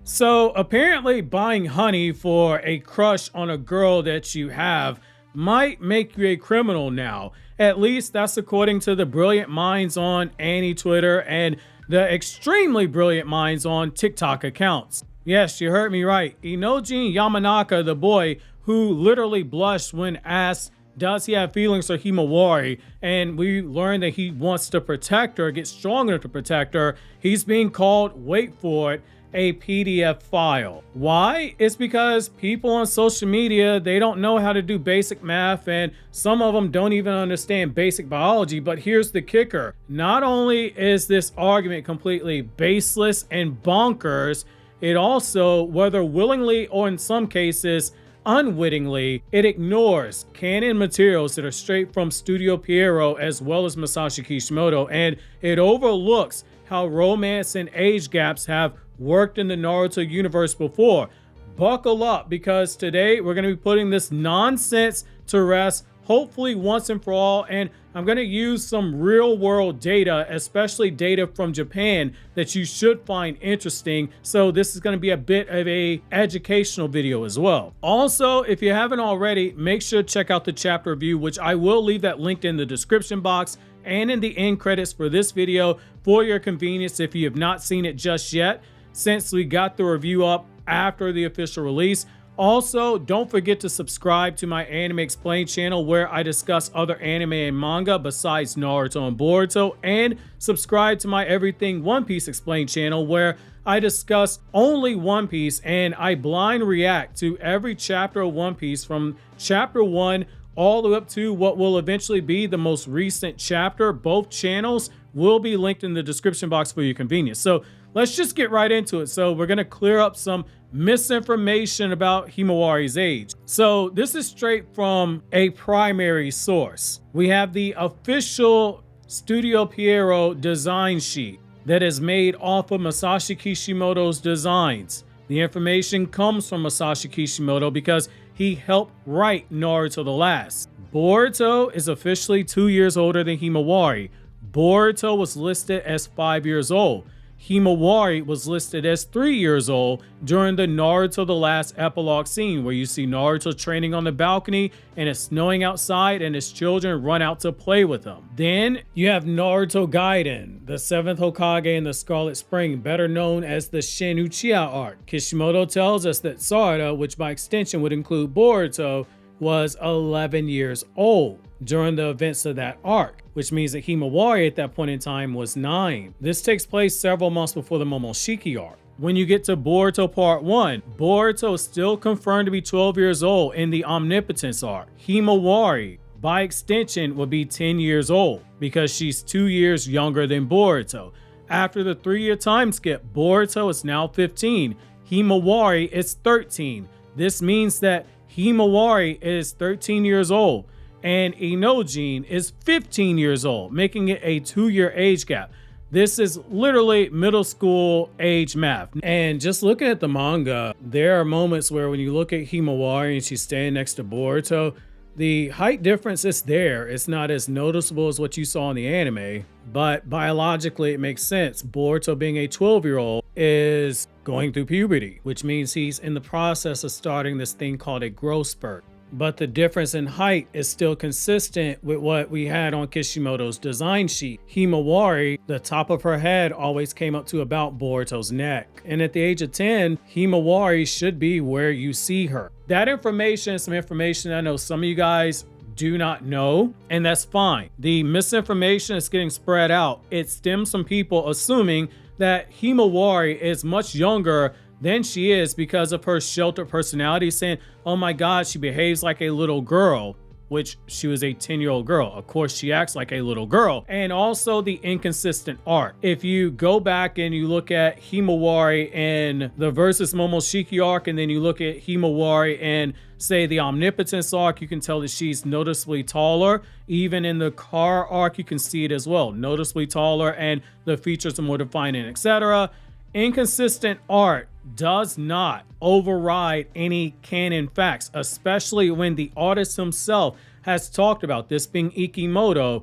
So apparently buying honey for a crush on a girl that you have might make you a criminal now. At least that's according to the brilliant minds on Annie Twitter and the extremely brilliant minds on TikTok accounts. Yes, you heard me right. Inojin Yamanaka, the boy who literally blushed when asked does he have feelings for Himawari, and we learned that he wants to protect her, get strong enough to protect her. He's being called, wait for it, a PDF file. Why? It's because people on social media, they don't know how to do basic math, and some of them don't even understand basic biology. But here's the kicker. Not only is this argument completely baseless and bonkers, it also, whether willingly or in some cases unwittingly, it ignores canon materials that are straight from Studio Pierrot as well as Masashi Kishimoto, and it overlooks how romance and age gaps have worked in the Naruto universe before. Buckle up, because today we're going to be putting this nonsense to rest, hopefully once and for all, and I'm going to use some real world data, especially data from Japan, that you should find interesting. So this is going to be a bit of a educational video as well. Also, if you haven't already, make sure to check out the chapter review, which I will leave that linked in the description box and in the end credits for this video for your convenience if you have not seen it just yet, since we got the review up after the official release. Also, don't forget to subscribe to my Anime Explained channel where I discuss other anime and manga besides Naruto and Boruto, and subscribe to my Everything One Piece Explained channel where I discuss only One Piece and I blind react to every chapter of One Piece from chapter 1 all the way up to what will eventually be the most recent chapter. Both channels will be linked in the description box for your convenience. So let's just get right into it. So we're going to clear up some misinformation about Himawari's age. So this is straight from a primary source. We have the official Studio Pierrot design sheet that is made off of Masashi Kishimoto's designs. The information comes from Masashi Kishimoto because he helped write Naruto the Last. Boruto is officially 2 years older than Himawari. Boruto was listed as 5 years old. Himawari was listed as 3 years old during the Naruto the Last epilogue scene where you see Naruto training on the balcony and it's snowing outside and his children run out to play with him. Then you have Naruto Gaiden, the 7th Hokage in the Scarlet Spring, better known as the Shin Uchiha arc. Kishimoto tells us that Sarada, which by extension would include Boruto, was 11 years old during the events of that arc, which means that Himawari at that point in time was 9. This takes place several months before the Momoshiki arc. When you get to Boruto Part 1, Boruto is still confirmed to be 12 years old in the Omnipotence arc. Himawari, by extension, would be 10 years old because she's 2 years younger than Boruto. After the 3-year time skip, Boruto is now 15. Himawari is 13. This means that Himawari is 13 years old and Inojin is 15 years old, making it a 2-year age gap. This is literally middle school age math. And just looking at the manga, there are moments where when you look at Himawari and she's standing next to Boruto, the height difference is there. It's not as noticeable as what you saw in the anime, but biologically it makes sense. Boruto, being a 12-year-old, is going through puberty, which means he's in the process of starting this thing called a growth spurt. But the difference in height is still consistent with what we had on Kishimoto's design sheet. Himawari, the top of her head always came up to about Boruto's neck. And at the age of 10, Himawari should be where you see her. That information is some information I know some of you guys do not know, and that's fine. The misinformation is getting spread out. It stems from people assuming that Himawari is much younger than she is because of her sheltered personality, saying, oh my God, she behaves like a little girl, which she was a 10-year-old girl. Of course, she acts like a little girl. And also the inconsistent arc. If you go back and you look at Himawari in the Versus Momoshiki arc, and then you look at Himawari in, say, the Omnipotence arc, you can tell that she's noticeably taller. Even in the Car arc, you can see it as well. Noticeably taller, and the features are more defined, etc. Inconsistent art does not override any canon facts, especially when the artist himself has talked about this, being Ikimoto.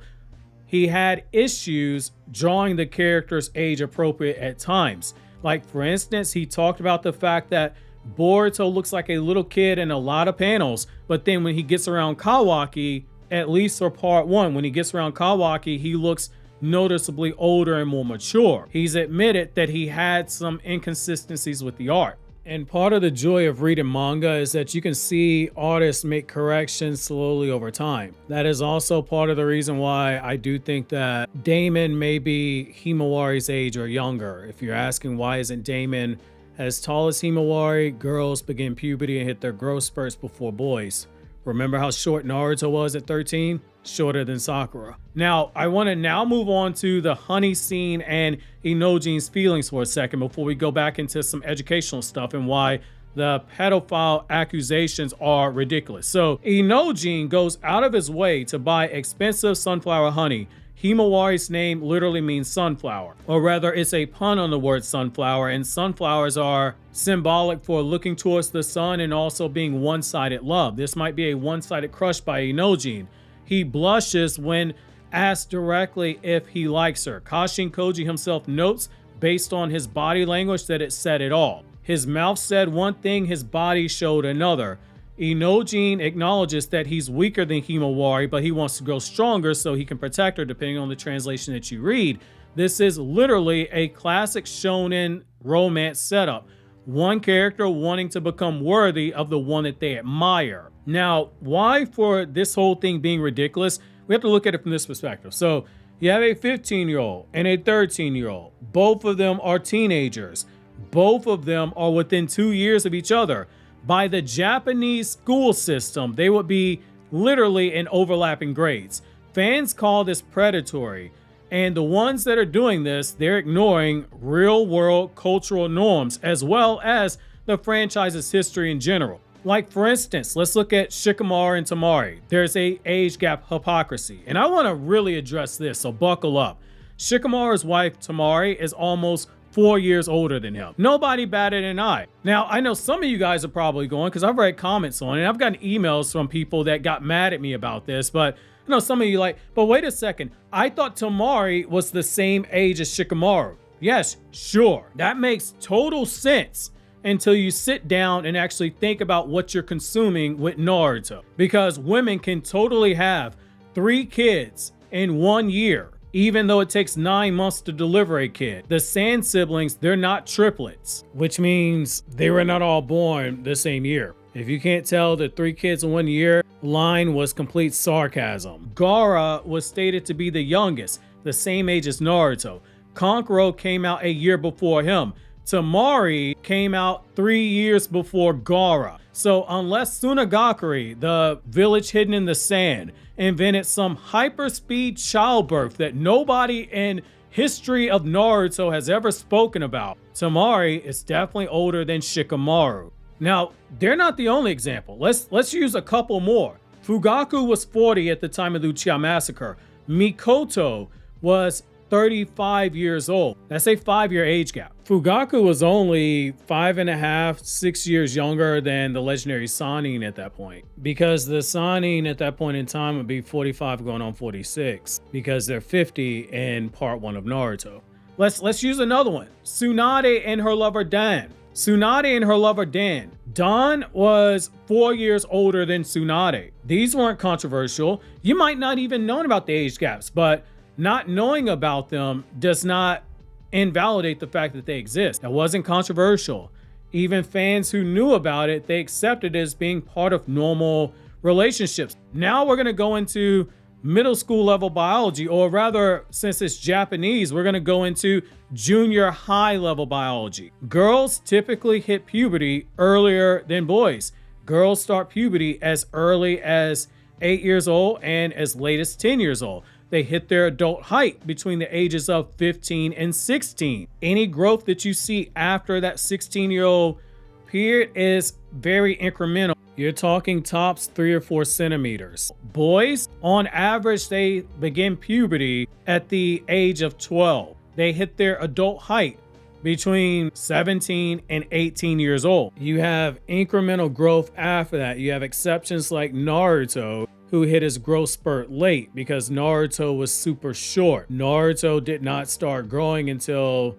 He had issues drawing the characters age appropriate at times. Like, for instance, he talked about the fact that Boruto looks like a little kid in a lot of panels, but then when he gets around Kawaki, at least for part 1, when he gets around Kawaki, he looks noticeably older and more mature. He's admitted that he had some inconsistencies with the art. And part of the joy of reading manga is that you can see artists make corrections slowly over time. That is also part of the reason why I do think that Damon may be Himawari's age or younger. If you're asking why isn't Damon as tall as Himawari, girls begin puberty and hit their growth spurts before boys. Remember how short Naruto was at 13? Shorter than Sakura. Now, I want to now move on to the honey scene and Inojin's feelings for a second before we go back into some educational stuff and why the pedophile accusations are ridiculous. So, Inojin goes out of his way to buy expensive sunflower honey. Himawari's name literally means sunflower, or rather it's a pun on the word sunflower, and sunflowers are symbolic for looking towards the sun and also being one-sided love. This might be a one-sided crush by Inojin. He blushes when asked directly if he likes her. Kashin Koji himself notes, based on his body language, that it said it all. His mouth said one thing, his body showed another. Inojin acknowledges that he's weaker than Himawari, but he wants to grow stronger so he can protect her, depending on the translation that you read. This is literally a classic shonen romance setup. One character wanting to become worthy of the one that they admire. Now, why for this whole thing being ridiculous? We have to look at it from this perspective. So you have a 15-year-old and a 13-year-old. Both of them are teenagers. Both of them are within 2 years of each other. By the Japanese school system, they would be literally in overlapping grades. Fans call this predatory, and the ones that are doing this, they're ignoring real-world cultural norms as well as the franchise's history in general. Like, for instance, let's look at Shikamaru and Tamari. There's a age gap hypocrisy, and I want to really address this, so buckle up. Shikamaru's wife, Tamari, is almost 4 years older than him. Nobody batted an eye. Now, I know some of you guys are probably going, because I've read comments on it, and I've gotten emails from people that got mad at me about this, but I know some of you like, but wait a second, I thought Tamari was the same age as Shikamaru. Yes, sure, that makes total sense until you sit down and actually think about what you're consuming with Naruto. Because women can totally have 3 kids in 1 year, even though it takes 9 months to deliver a kid. The Sand siblings, they're not triplets, which means they were not all born the same year. If you can't tell, the 3 kids in 1 year line was complete sarcasm. Gaara was stated to be the youngest, the same age as Naruto. Kankuro came out a year before him. Tamari came out 3 years before Gaara. So unless Tsunagakure, the village hidden in the sand, invented some hyperspeed childbirth that nobody in history of Naruto has ever spoken about, Tamari is definitely older than Shikamaru. Now, they're not the only example. Let's use a couple more. Fugaku was 40 at the time of the Uchiha Massacre. Mikoto was 35 years old. That's a 5-year age gap. Fugaku was only 5.5, 6 years younger than the legendary Sannin at that point, because the Sannin at that point in time would be 45 going on 46, because they're 50 in part 1 of Naruto. Let's use another one. Tsunade and her lover Dan. Tsunade and her lover Dan. Dan was 4 years older than Tsunade. These weren't controversial. You might not even known about the age gaps, but not knowing about them does not invalidate the fact that they exist. That wasn't controversial. Even fans who knew about it, they accepted it as being part of normal relationships. Now we're going to go into middle school level biology, or rather, since it's Japanese, we're going to go into junior high level biology. Girls typically hit puberty earlier than boys. Girls start puberty as early as 8 years old and as late as 10 years old. They hit their adult height between the ages of 15 and 16. Any growth that you see after that 16-year-old period is very incremental. You're talking tops 3 or 4 centimeters. Boys, on average, they begin puberty at the age of 12. They hit their adult height between 17 and 18 years old. You have incremental growth after that. You have exceptions like Naruto, who hit his growth spurt late because Naruto was super short. Naruto did not start growing until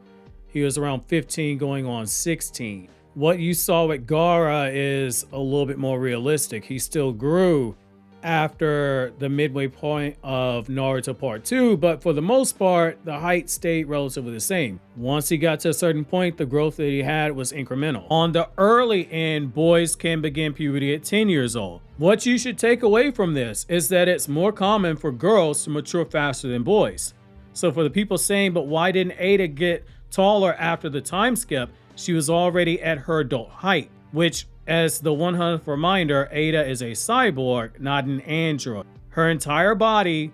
He was around 15 going on 16. What you saw with Gaara is a little bit more realistic. He still grew after the midway point of Naruto Part 2, but for the most part, the height stayed relatively the same. Once he got to a certain point, the growth that he had was incremental. On the early end, boys can begin puberty at 10 years old. What you should take away from this is that it's more common for girls to mature faster than boys. So for the people saying, but why didn't Ada get taller after the time skip? She was already at her adult height, which, as the 100th reminder, Ada is a cyborg, not an android. Her entire body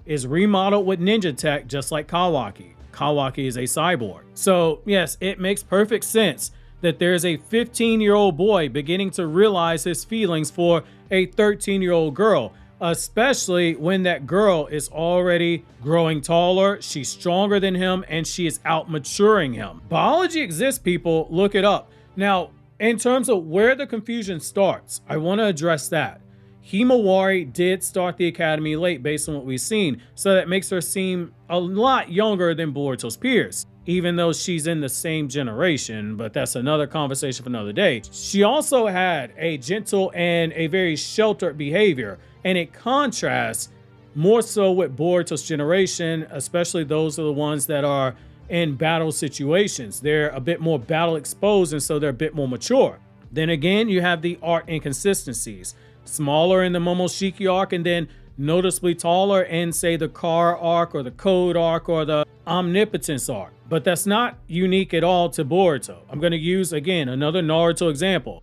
is remodeled with ninja tech, just like Kawaki. Kawaki is a cyborg. So yes, it makes perfect sense that there's a 15-year-old boy beginning to realize his feelings for a 13-year-old girl, especially when that girl is already growing taller, she's stronger than him, and she is out maturing him. Biology exists, people. Look it up. Now, in terms of where the confusion starts, I want to address that. Himawari did start the academy late based on what we've seen, so that makes her seem a lot younger than Boruto's peers, even though she's in the same generation, but that's another conversation for another day. She also had a gentle and a very sheltered behavior, and it contrasts more so with Boruto's generation, especially those are the ones that are in battle situations. They're a bit more battle exposed, and so they're a bit more mature. Then again, you have the art inconsistencies. Smaller in the Momoshiki arc, and then noticeably taller in, say, the Car arc or the Code arc or the Omnipotence arc. But that's not unique at all to Boruto. I'm going to use, again, another Naruto example.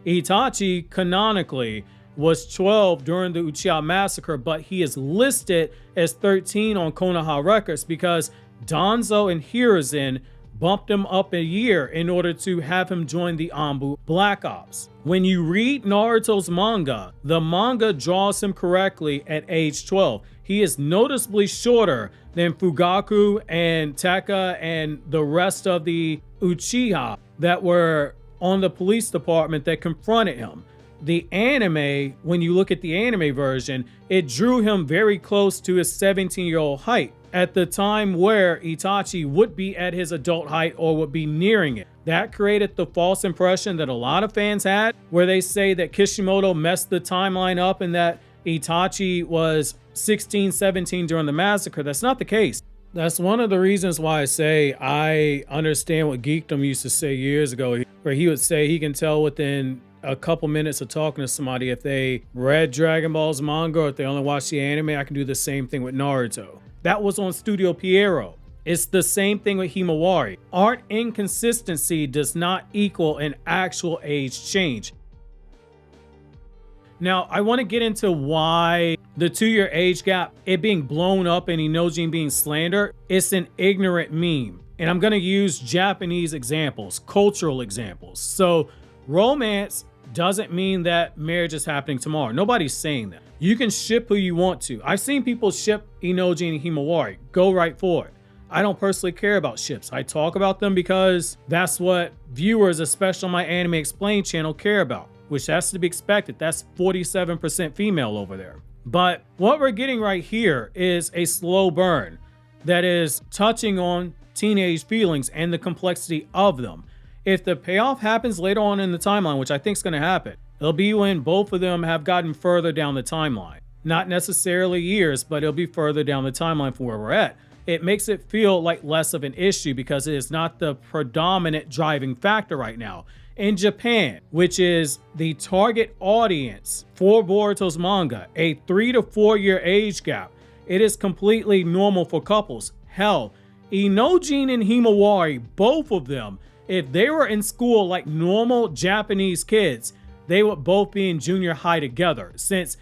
Itachi, canonically, was 12 during the Uchiha massacre, but he is listed as 13 on Konoha records because Danzo and Hiruzen bumped him up a year in order to have him join the Anbu Black Ops. When you read Naruto's manga, the manga draws him correctly at age 12. He is noticeably shorter than Fugaku and Tekka and the rest of the Uchiha that were on the police department that confronted him. The anime, when you look at the anime version, it drew him very close to his 17-year-old height at the time where Itachi would be at his adult height or would be nearing it. That created the false impression that a lot of fans had, where they say that Kishimoto messed the timeline up and that Itachi was 16, 17 during the massacre. That's not the case. That's one of the reasons why I say I understand what Geekdom used to say years ago, where he would say he can tell within a couple minutes of talking to somebody if they read Dragon Ball's manga or if they only watch the anime. I can do the same thing with Naruto. That was on Studio Pierrot. It's the same thing with Himawari. Art inconsistency does not equal an actual age change. Now, I want to get into why the 2-year age gap, it being blown up and Inojin being slandered, it's an ignorant meme. And I'm going to use Japanese examples, cultural examples. So romance doesn't mean that marriage is happening tomorrow. Nobody's saying that. You can ship who you want to. I've seen people ship Inojin and Himawari. Go right for it. I don't personally care about ships. I talk about them because that's what viewers, especially on my Anime Explained channel, care about, which has to be expected. That's 47% female over there. But what we're getting right here is a slow burn that is touching on teenage feelings and the complexity of them. If the payoff happens later on in the timeline, which I think is going to happen, it'll be when both of them have gotten further down the timeline. Not necessarily years, but it'll be further down the timeline from where we're at. It makes it feel like less of an issue because it is not the predominant driving factor right now. In Japan, which is the target audience for Boruto's manga, a 3 to 4 year age gap, it is completely normal for couples. Hell, Inojin and Himawari, both of them, if they were in school like normal Japanese kids, they would both be in junior high together, since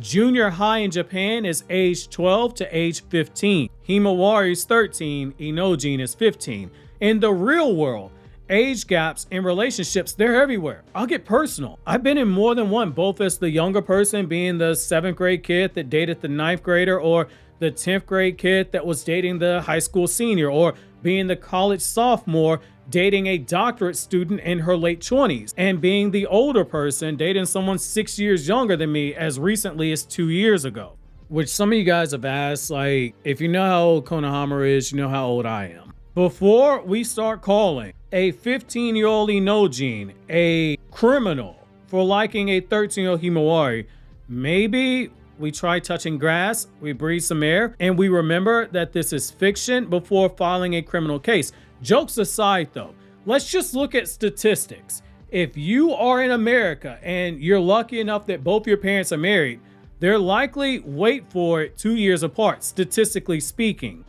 junior high in Japan is age 12 to age 15. Himawari is 13, Inojin is 15. In the real world, age gaps in relationships, they're everywhere. I'll get personal. I've been in more than one, both as the younger person being the 7th grade kid that dated the 9th grader, or the 10th grade kid that was dating the high school senior, or being the college sophomore dating a doctorate student in her late 20s, and being the older person dating someone 6 years younger than me as recently as 2 years ago. Which some of you guys have asked, like, if you know how old Konohama is, you know how old I am. Before we start calling a 15-year-old Inojin a criminal for liking a 13-year-old Himawari, maybe we try touching grass, we breathe some air, and we remember that this is fiction before filing a criminal case. Jokes aside though, let's just look at statistics. If you are in America and you're lucky enough that both your parents are married, they're likely, wait for it, 2 years apart, statistically speaking.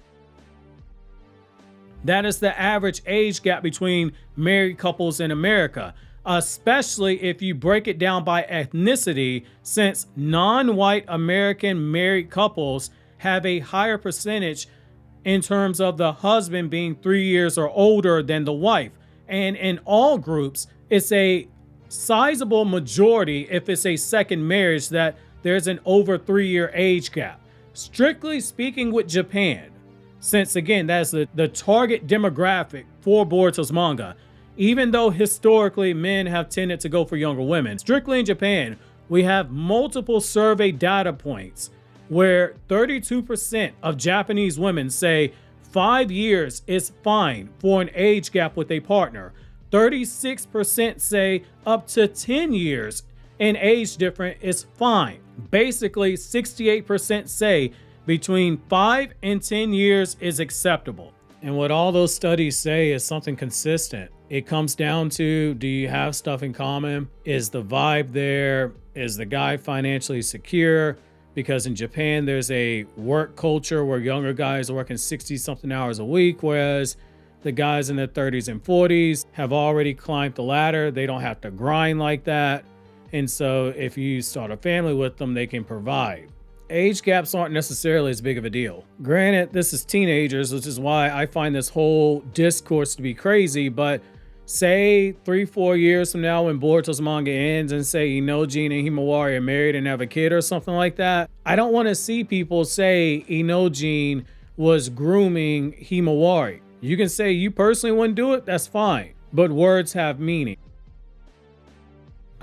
That is the average age gap between married couples in America, especially if you break it down by ethnicity, since non-white American married couples have a higher percentage in terms of the husband being 3 years or older than the wife. And in all groups, it's a sizable majority if it's a second marriage that there's an over 3-year age gap. Strictly speaking with Japan, since again, that's the target demographic for Boruto's manga, even though historically men have tended to go for younger women. Strictly in Japan, we have multiple survey data points where 32% of Japanese women say 5 years is fine for an age gap with a partner. 36% say up to 10 years in age difference is fine. Basically, 68% say between 5 and 10 years is acceptable. And what all those studies say is something consistent. It comes down to, do you have stuff in common? Is the vibe there? Is the guy financially secure? Because in Japan, there's a work culture where younger guys are working 60-something hours a week, whereas the guys in their 30s and 40s have already climbed the ladder. They don't have to grind like that. And so if you start a family with them, they can provide. Age gaps aren't necessarily as big of a deal. Granted, this is teenagers, which is why I find this whole discourse to be crazy, but say 3-4 years from now when Boruto's manga ends and say Inojin and Himawari are married and have a kid or something like that, I don't want to see people say Inojin was grooming Himawari. You can say you personally wouldn't do it, that's fine, but words have meaning.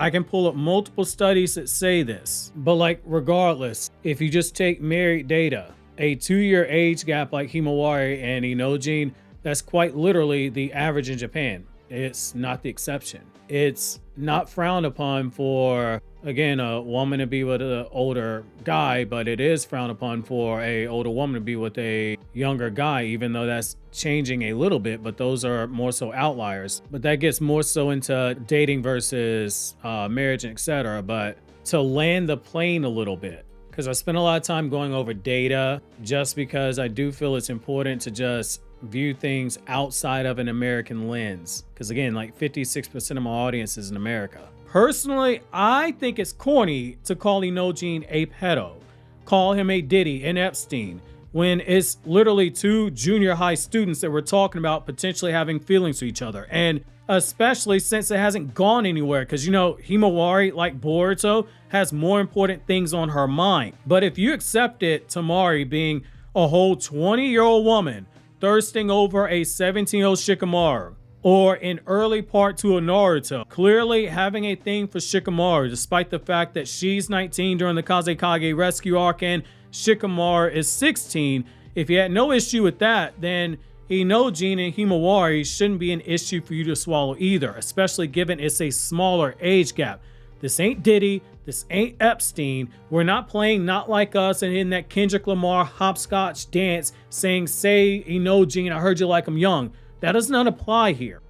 I can pull up multiple studies that say this, but like regardless, if you just take married data, a 2-year age gap like Himawari and Inojin, that's quite literally the average in Japan. It's not the exception. It's not frowned upon for, again, a woman to be with an older guy, but it is frowned upon for a older woman to be with a younger guy, even though that's changing a little bit, but those are more so outliers. But that gets more so into dating versus marriage and etc. But to land the plane a little bit, because I spent a lot of time going over data just because I do feel it's important to just view things outside of an American lens. Because again, like 56% of my audience is in America. Personally, I think it's corny to call Inojin a pedo, call him a Diddy, an Epstein, when it's literally 2 junior high students that we're talking about potentially having feelings to each other. And especially since it hasn't gone anywhere, because you know, Himawari, like Boruto, has more important things on her mind. But if you accept it, Tamari being a whole 20-year-old woman thirsting over a 17-year-old Shikamaru, or in early part 2 of Naruto, clearly having a thing for Shikamaru, despite the fact that she's 19 during the Kazekage rescue arc and Shikamaru is 16. If you had no issue with that, then Inojin and Himawari shouldn't be an issue for you to swallow either, especially given it's a smaller age gap. This ain't Diddy, this ain't Epstein. We're not playing Not Like Us and in that Kendrick Lamar hopscotch dance saying, say Inojin, I heard you like him young. That does not apply here.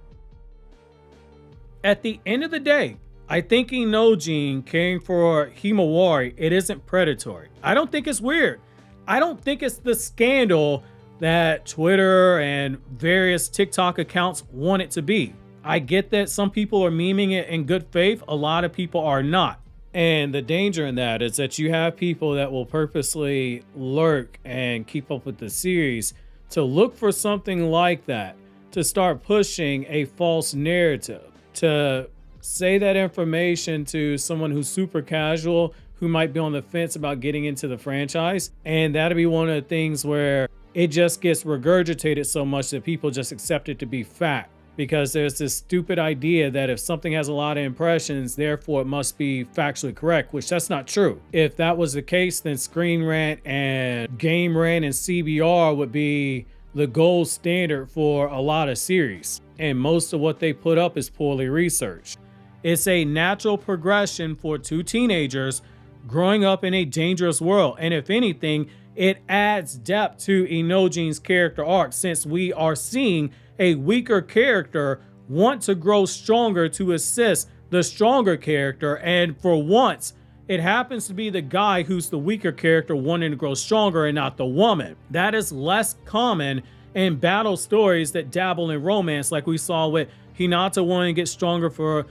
At the end of the day, I think Inojin caring for Himawari, it isn't predatory. I don't think it's weird. I don't think it's the scandal that Twitter and various TikTok accounts want it to be. I get that some people are memeing it in good faith. A lot of people are not. And the danger in that is that you have people that will purposely lurk and keep up with the series to look for something like that, to start pushing a false narrative, to say that information to someone who's super casual, who might be on the fence about getting into the franchise. And that'll be one of the things where it just gets regurgitated so much that people just accept it to be fact. Because there's this stupid idea that if something has a lot of impressions, therefore it must be factually correct, which that's not true. If that was the case, then Screen Rant and Game Rant and CBR would be the gold standard for a lot of series, and most of what they put up is poorly researched. It's a natural progression for two teenagers growing up in a dangerous world, and if anything, it adds depth to Inojin's character arc, since we are seeing a weaker character want to grow stronger to assist the stronger character, and for once, it happens to be the guy who's the weaker character wanting to grow stronger and not the woman. That is less common in battle stories that dabble in romance, like we saw with Hinata wanting to get stronger for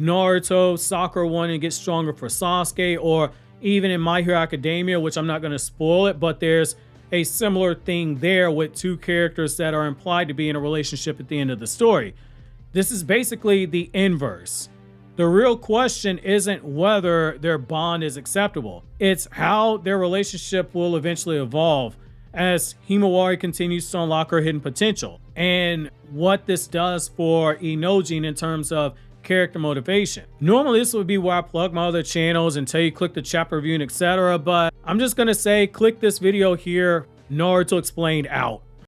Naruto, Sakura wanting to get stronger for Sasuke, or even in My Hero Academia, which I'm not going to spoil it, but there's a similar thing there with two characters that are implied to be in a relationship at the end of the story. This is basically the inverse. The real question isn't whether their bond is acceptable. It's how their relationship will eventually evolve as Himawari continues to unlock her hidden potential, and what this does for Inojin in terms of character motivation. Normally this would be where I plug my other channels and tell you click the chapter review and etc., but I'm just gonna say click this video here, Naruto Explained out.